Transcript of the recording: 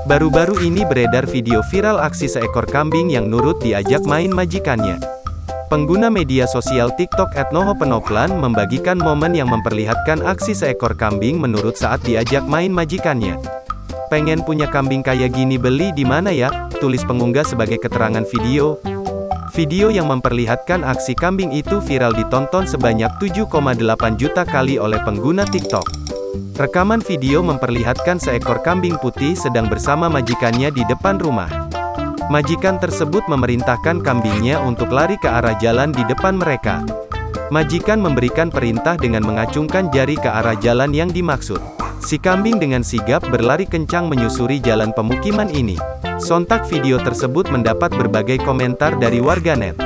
Baru-baru ini beredar video viral aksi seekor kambing yang nurut diajak main majikannya. Pengguna media sosial TikTok @nohopenoplan membagikan momen yang memperlihatkan aksi seekor kambing menurut saat diajak main majikannya. "Pengen punya kambing kayak gini, beli di mana ya?" tulis pengunggah sebagai keterangan video. Video yang memperlihatkan aksi kambing itu viral ditonton sebanyak 7,8 juta kali oleh pengguna TikTok. Rekaman video memperlihatkan seekor kambing putih sedang bersama majikannya di depan rumah. Majikan tersebut memerintahkan kambingnya untuk lari ke arah jalan di depan mereka. Majikan memberikan perintah dengan mengacungkan jari ke arah jalan yang dimaksud. Si kambing dengan sigap berlari kencang menyusuri jalan pemukiman ini. Sontak video tersebut mendapat berbagai komentar dari warganet.